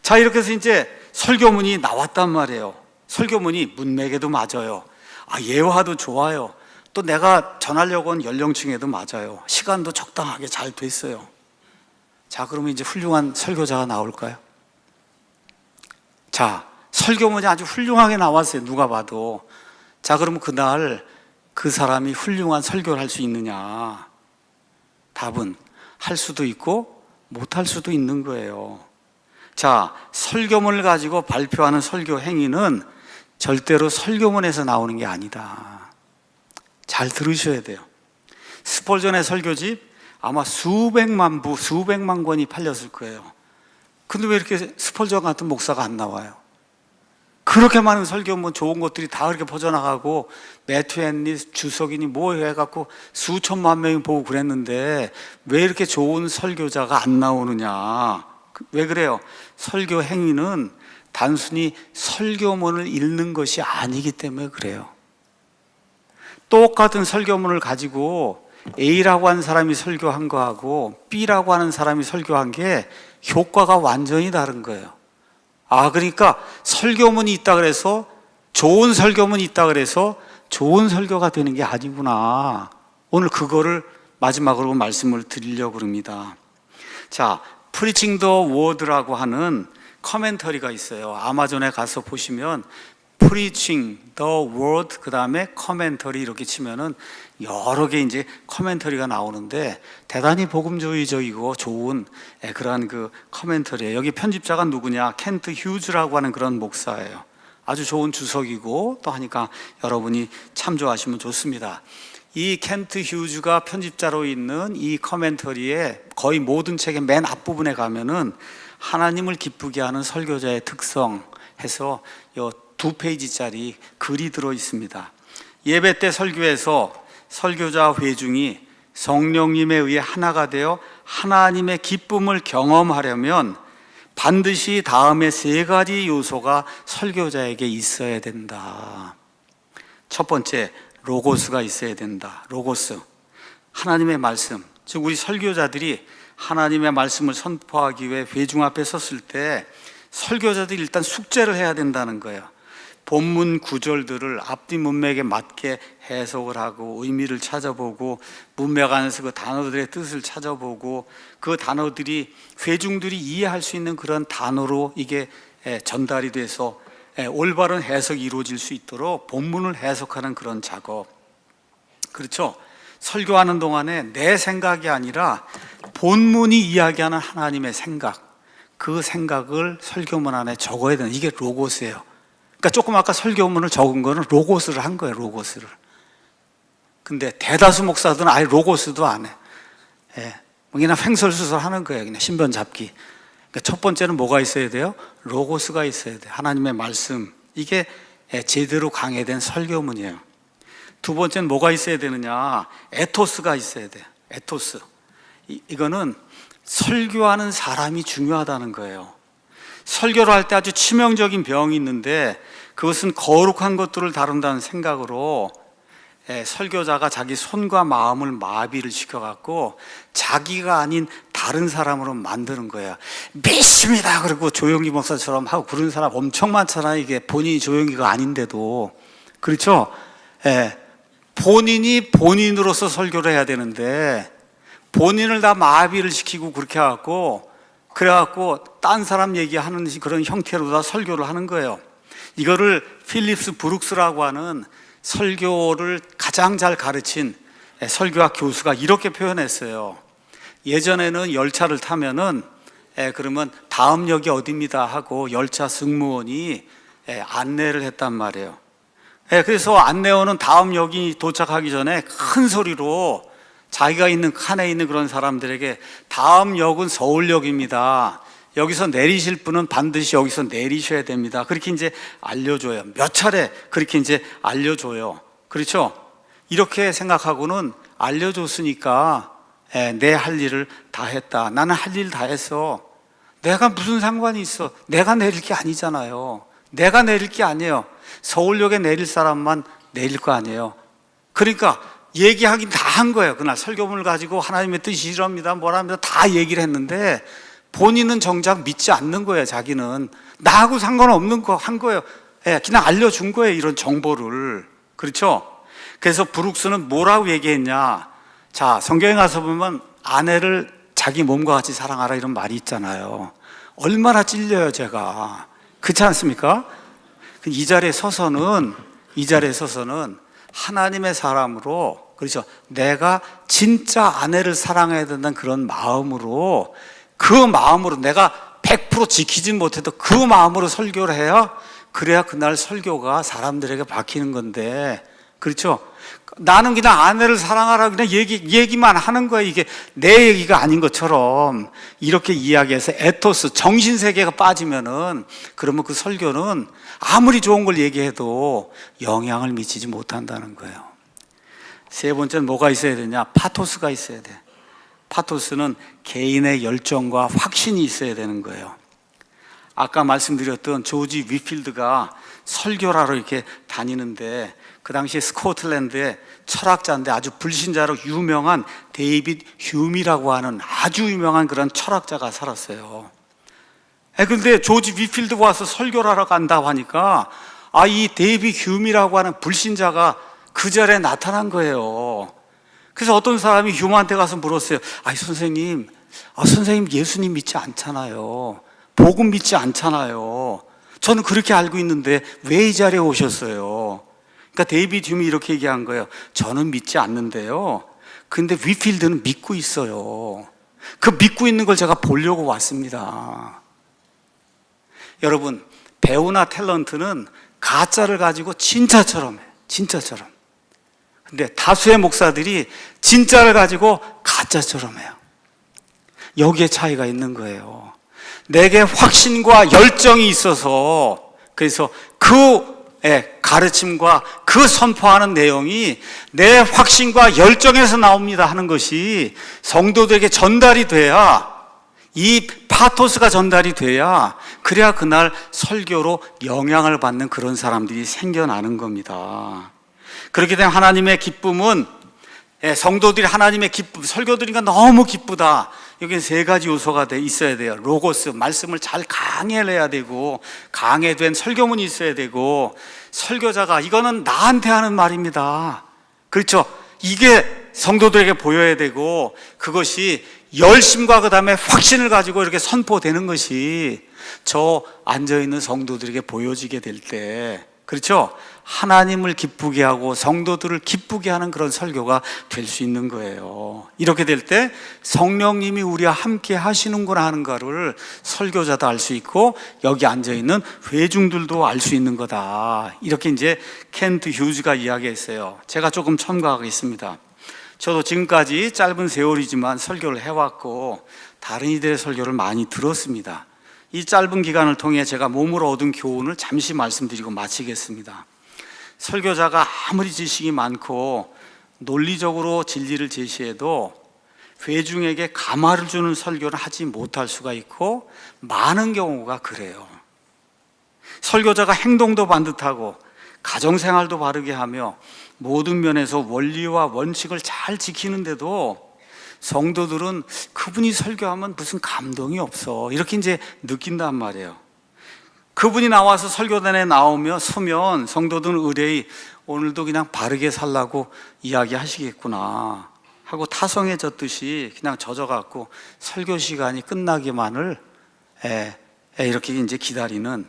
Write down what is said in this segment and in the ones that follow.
자, 이렇게 해서 이제 설교문이 나왔단 말이에요. 설교문이 문맥에도 맞아요. 예화도 좋아요. 또 내가 전하려고 한 연령층에도 맞아요. 시간도 적당하게 잘 됐어요. 자, 그러면 이제 훌륭한 설교자가 나올까요? 자, 설교문이 아주 훌륭하게 나왔어요. 누가 봐도. 자, 그러면 그날 그 사람이 훌륭한 설교를 할 수 있느냐? 답은 할 수도 있고 못할 수도 있는 거예요. 자, 설교문을 가지고 발표하는 설교 행위는 절대로 설교문에서 나오는 게 아니다. 잘 들으셔야 돼요. 스펄전의 설교집 아마 수백만 권이 팔렸을 거예요. 근데 왜 이렇게 스펄전 같은 목사가 안 나와요? 그렇게 많은 설교문 좋은 것들이 다 그렇게 퍼져나가고 매튜 헨리, 주석이니 뭐 해갖고 수천만 명이 보고 그랬는데 왜 이렇게 좋은 설교자가 안 나오느냐? 왜 그래요? 설교 행위는 단순히 설교문을 읽는 것이 아니기 때문에 그래요. 똑같은 설교문을 가지고 A라고 하는 사람이 설교한 거하고 B라고 하는 사람이 설교한 게 효과가 완전히 다른 거예요. 그러니까 설교문이 있다 그래서 좋은 설교문이 있다 그래서 좋은 설교가 되는 게 아니구나. 오늘 그거를 마지막으로 말씀을 드리려고 합니다. 자, Preaching the Word라고 하는 커멘터리가 있어요. 아마존에 가서 보시면 Preaching the Word 그 다음에 커멘터리 이렇게 치면은 여러 개 이제 커멘터리가 나오는데 대단히 복음주의적이고 좋은 그러한 그 커멘터리예요. 여기 편집자가 누구냐? 켄트 휴즈라고 하는 그런 목사예요. 아주 좋은 주석이고 또 하니까 여러분이 참조하시면 좋습니다. 이 켄트 휴즈가 편집자로 있는 이 커멘터리에 거의 모든 책의 맨 앞부분에 가면은 하나님을 기쁘게 하는 설교자의 특성 해서 요 2페이지짜리 글이 들어 있습니다. 예배 때 설교에서 설교자 회중이 성령님에 의해 하나가 되어 하나님의 기쁨을 경험하려면 반드시 다음에 3가지 요소가 설교자에게 있어야 된다. 첫 번째, 로고스가 있어야 된다. 로고스, 하나님의 말씀. 즉 우리 설교자들이 하나님의 말씀을 선포하기 위해 회중 앞에 섰을 때 설교자들이 일단 숙제를 해야 된다는 거예요. 본문 구절들을 앞뒤 문맥에 맞게 해석을 하고 의미를 찾아보고 문맥 안에서 그 단어들의 뜻을 찾아보고 그 단어들이 회중들이 이해할 수 있는 그런 단어로 이게 전달이 돼서 올바른 해석이 이루어질 수 있도록 본문을 해석하는 그런 작업. 그렇죠? 설교하는 동안에 내 생각이 아니라 본문이 이야기하는 하나님의 생각, 그 생각을 설교문 안에 적어야 되는, 이게 로고스예요. 그러니까 조금 아까 설교문을 적은 거는 로고스를 한 거예요. 로고스를. 근데 대다수 목사들은 아예 로고스도 안 해. 그냥 횡설수설 하는 거예요. 그냥 신변 잡기. 그러니까 첫 번째는 뭐가 있어야 돼요? 로고스가 있어야 돼요. 하나님의 말씀. 이게 제대로 강해된 설교문이에요. 두 번째는 뭐가 있어야 되느냐? 에토스가 있어야 돼요. 에토스. 이거는 설교하는 사람이 중요하다는 거예요. 설교를 할 때 아주 치명적인 병이 있는데 그것은 거룩한 것들을 다룬다는 생각으로 설교자가 자기 손과 마음을 마비를 시켜갖고 자기가 아닌 다른 사람으로 만드는 거예요. 믿습니다. 그리고 조용기 목사처럼 하고 그런 사람 엄청 많잖아요. 이게 본인이 조용기가 아닌데도. 그렇죠? 본인이 본인으로서 설교를 해야 되는데 본인을 다 마비를 시키고 그렇게 해갖고 그래갖고 딴 사람 얘기하는 그런 형태로 다 설교를 하는 거예요. 이거를 필립스 브룩스라고 하는 설교를 가장 잘 가르친 설교학 교수가 이렇게 표현했어요. 예전에는 열차를 타면은 그러면 다음 역이 어디입니다 하고 열차 승무원이 안내를 했단 말이에요. 그래서 안내원은 다음 역이 도착하기 전에 큰 소리로 자기가 있는 칸에 있는 그런 사람들에게 다음 역은 서울역입니다. 여기서 내리실 분은 반드시 여기서 내리셔야 됩니다. 그렇게 이제 알려줘요. 몇 차례 그렇게 이제 알려줘요. 그렇죠? 이렇게 생각하고는 알려줬으니까 내 할 일을 다 했다. 나는 할 일 다 했어. 내가 무슨 상관이 있어? 내가 내릴 게 아니잖아요. 내가 내릴 게 아니에요. 서울역에 내릴 사람만 내릴 거 아니에요. 그러니까 얘기하긴 다 한 거예요. 그날 설교문을 가지고 하나님의 뜻이 이럽니다, 뭐랍니다 다 얘기를 했는데 본인은 정작 믿지 않는 거예요. 자기는 나하고 상관없는 거 한 거예요. 예, 그냥 알려준 거예요. 이런 정보를. 그렇죠? 그래서 브룩스는 뭐라고 얘기했냐? 자, 성경에 가서 보면 아내를 자기 몸과 같이 사랑하라 이런 말이 있잖아요. 얼마나 찔려요, 제가. 그렇지 않습니까? 이 자리에 서서는 하나님의 사람으로, 그렇죠? 내가 진짜 아내를 사랑해야 된다는 그런 마음으로, 그 마음으로 내가 100% 지키진 못해도 그 마음으로 설교를 해야, 그래야 그날 설교가 사람들에게 박히는 건데, 그렇죠? 나는 그냥 아내를 사랑하라 그냥 얘기만 하는 거야. 이게 내 얘기가 아닌 것처럼 이렇게 이야기해서 에토스, 정신세계가 빠지면은, 그러면 그 설교는 아무리 좋은 걸 얘기해도 영향을 미치지 못한다는 거예요. 세 번째는 뭐가 있어야 되냐? 파토스가 있어야 돼. 파토스는 개인의 열정과 확신이 있어야 되는 거예요. 아까 말씀드렸던 조지 위필드가 설교를 하러 이렇게 다니는데, 그 당시에 스코틀랜드의 철학자인데 아주 불신자로 유명한 데이빗 휴미라고 하는 아주 유명한 그런 철학자가 살았어요. 근데 조지 위필드가 와서 설교를 하러 간다고 하니까, 이 데이빗 휴미라고 하는 불신자가 그 자리에 나타난 거예요. 그래서 어떤 사람이 휴미한테 가서 물었어요. 선생님, 선생님 예수님 믿지 않잖아요. 복음 믿지 않잖아요. 저는 그렇게 알고 있는데 왜 이 자리에 오셨어요? 그러니까 데이빗 휴미 이렇게 얘기한 거예요. 저는 믿지 않는데요, 근데 위필드는 믿고 있어요. 그 믿고 있는 걸 제가 보려고 왔습니다. 여러분, 배우나 탤런트는 가짜를 가지고 진짜처럼 해. 진짜처럼. 근데 다수의 목사들이 진짜를 가지고 가짜처럼 해요. 여기에 차이가 있는 거예요. 내게 확신과 열정이 있어서, 그래서 그 가르침과 그 선포하는 내용이 내 확신과 열정에서 나옵니다 하는 것이 성도들에게 전달이 돼야, 이 파토스가 전달이 돼야, 그래야 그날 설교로 영향을 받는 그런 사람들이 생겨나는 겁니다. 그렇게 되면 하나님의 기쁨은, 성도들이 하나님의 기쁨, 설교 들으니까 너무 기쁘다. 여기는 세 가지 요소가 있어야 돼요. 로고스, 말씀을 잘 강해내야 되고, 강해된 설교문이 있어야 되고, 설교자가 이거는 나한테 하는 말입니다. 그렇죠? 이게 성도들에게 보여야 되고, 그것이 열심과 그 다음에 확신을 가지고 이렇게 선포되는 것이 저 앉아있는 성도들에게 보여지게 될 때, 그렇죠? 하나님을 기쁘게 하고 성도들을 기쁘게 하는 그런 설교가 될 수 있는 거예요. 이렇게 될 때 성령님이 우리와 함께 하시는구나 하는 거를 설교자도 알 수 있고, 여기 앉아있는 회중들도 알 수 있는 거다. 이렇게 이제 켄트 휴즈가 이야기했어요. 제가 조금 첨가하겠습니다. 저도 지금까지 짧은 세월이지만 설교를 해왔고, 다른 이들의 설교를 많이 들었습니다. 이 짧은 기간을 통해 제가 몸으로 얻은 교훈을 잠시 말씀드리고 마치겠습니다. 설교자가 아무리 지식이 많고 논리적으로 진리를 제시해도 회중에게 감화를 주는 설교를 하지 못할 수가 있고, 많은 경우가 그래요. 설교자가 행동도 반듯하고 가정생활도 바르게 하며 모든 면에서 원리와 원칙을 잘 지키는데도 성도들은 그분이 설교하면 무슨 감동이 없어, 이렇게 이제 느낀단 말이에요. 그분이 나와서 설교단에 나오며 서면 성도들은 의뢰이 오늘도 그냥 바르게 살라고 이야기하시겠구나 하고 타성해졌듯이 그냥 젖어갖고 설교 시간이 끝나기만을 이렇게 이제 기다리는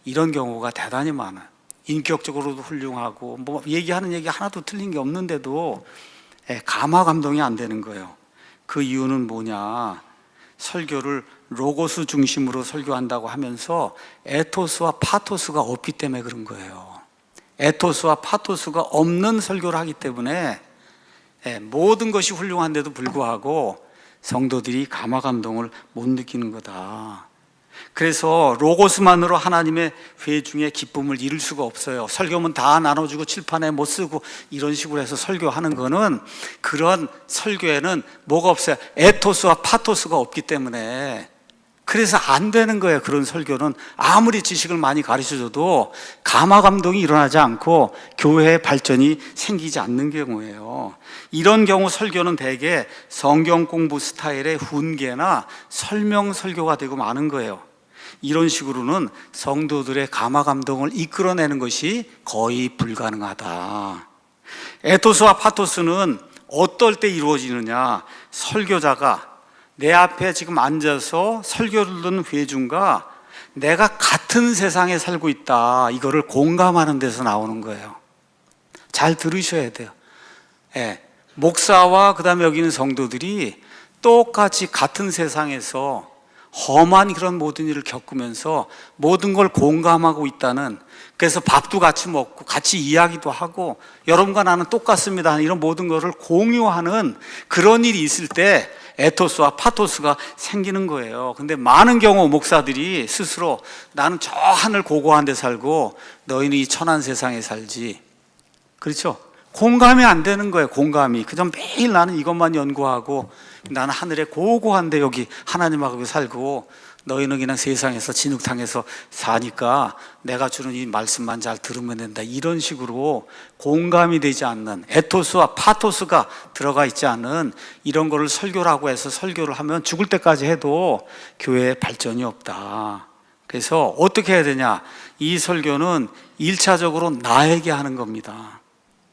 이런 경우가 대단히 많아요. 인격적으로도 훌륭하고 뭐 얘기하는 얘기 하나도 틀린 게 없는데도 감화 감동이 안 되는 거예요. 그 이유는 뭐냐? 설교를 로고스 중심으로 설교한다고 하면서 에토스와 파토스가 없기 때문에 그런 거예요. 에토스와 파토스가 없는 설교를 하기 때문에 모든 것이 훌륭한데도 불구하고 성도들이 감화 감동을 못 느끼는 거다. 그래서 로고스만으로 하나님의 회중의 기쁨을 이룰 수가 없어요. 설교문 다 나눠주고 칠판에 못 쓰고 이런 식으로 해서 설교하는 거는, 그런 설교에는 뭐가 없어요? 에토스와 파토스가 없기 때문에 그래서 안 되는 거예요. 그런 설교는 아무리 지식을 많이 가르쳐줘도 감화 감동이 일어나지 않고 교회의 발전이 생기지 않는 경우예요. 이런 경우 설교는 대개 성경 공부 스타일의 훈계나 설명 설교가 되고 마는 거예요. 이런 식으로는 성도들의 감화 감동을 이끌어내는 것이 거의 불가능하다. 에토스와 파토스는 어떨 때 이루어지느냐? 설교자가 내 앞에 지금 앉아서 설교를 듣는 회중과 내가 같은 세상에 살고 있다, 이거를 공감하는 데서 나오는 거예요. 잘 들으셔야 돼요. 목사와 그 다음에 여기 있는 성도들이 똑같이 같은 세상에서 험한 그런 모든 일을 겪으면서 모든 걸 공감하고 있다는, 그래서 밥도 같이 먹고 같이 이야기도 하고 여러분과 나는 똑같습니다, 이런 모든 것을 공유하는 그런 일이 있을 때 에토스와 파토스가 생기는 거예요. 근데 많은 경우 목사들이 스스로 나는 저 하늘 고고한 데 살고 너희는 이 천한 세상에 살지, 그렇죠? 공감이 안 되는 거예요. 공감이. 그저 매일 나는 이것만 연구하고 나는 하늘에 고고한데 여기 하나님하고 살고 너희는 그냥 세상에서 진흙탕에서 사니까 내가 주는 이 말씀만 잘 들으면 된다, 이런 식으로 공감이 되지 않는, 에토스와 파토스가 들어가 있지 않은 이런 거를 설교라고 해서 설교를 하면 죽을 때까지 해도 교회에 발전이 없다. 그래서 어떻게 해야 되냐? 이 설교는 1차적으로 나에게 하는 겁니다.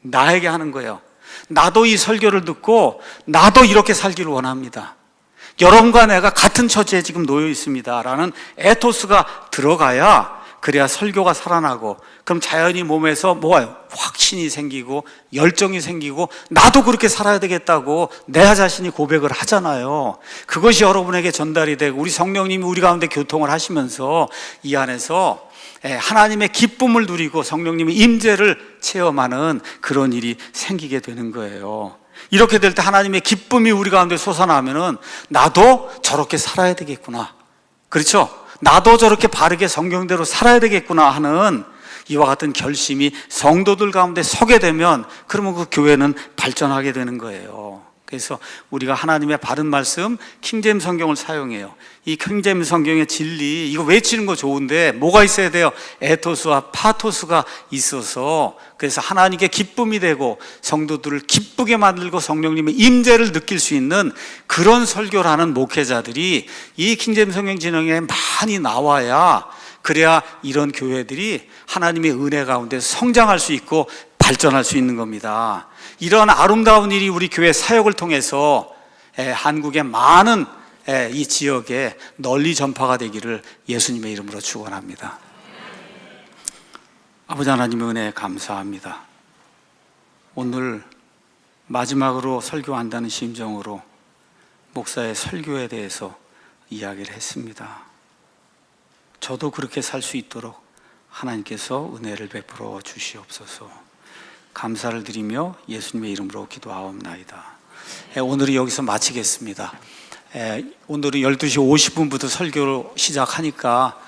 나에게 하는 거예요. 나도 이 설교를 듣고 나도 이렇게 살기를 원합니다. 여러분과 내가 같은 처지에 지금 놓여 있습니다 라는 에토스가 들어가야, 그래야 설교가 살아나고, 그럼 자연히 몸에서 뭐가 확신이 생기고 열정이 생기고 나도 그렇게 살아야 되겠다고 내 자신이 고백을 하잖아요. 그것이 여러분에게 전달이 되고 우리 성령님이 우리 가운데 교통을 하시면서 이 안에서 하나님의 기쁨을 누리고 성령님의 임재를 체험하는 그런 일이 생기게 되는 거예요. 이렇게 될 때 하나님의 기쁨이 우리 가운데 솟아나면은 나도 저렇게 살아야 되겠구나, 그렇죠? 나도 저렇게 바르게 성경대로 살아야 되겠구나 하는 이와 같은 결심이 성도들 가운데 서게 되면, 그러면 그 교회는 발전하게 되는 거예요. 그래서 우리가 하나님의 바른 말씀, 킹제임스 성경을 사용해요. 이 킹제임스 성경의 진리, 이거 외치는 거 좋은데 뭐가 있어야 돼요? 에토스와 파토스가 있어서, 그래서 하나님께 기쁨이 되고 성도들을 기쁘게 만들고 성령님의 임재를 느낄 수 있는 그런 설교를 하는 목회자들이 이 킹제임스 성경 진영에 많이 나와야, 그래야 이런 교회들이 하나님의 은혜 가운데 성장할 수 있고 발전할 수 있는 겁니다. 이런 아름다운 일이 우리 교회 사역을 통해서 한국의 많은 이 지역에 널리 전파가 되기를 예수님의 이름으로 축원합니다. 아버지 하나님의 은혜에 감사합니다. 오늘 마지막으로 설교한다는 심정으로 목사의 설교에 대해서 이야기를 했습니다. 저도 그렇게 살 수 있도록 하나님께서 은혜를 베풀어 주시옵소서. 감사를 드리며 예수님의 이름으로 기도하옵나이다. 오늘은 여기서 마치겠습니다. 오늘은 12시 50분부터 설교를 시작하니까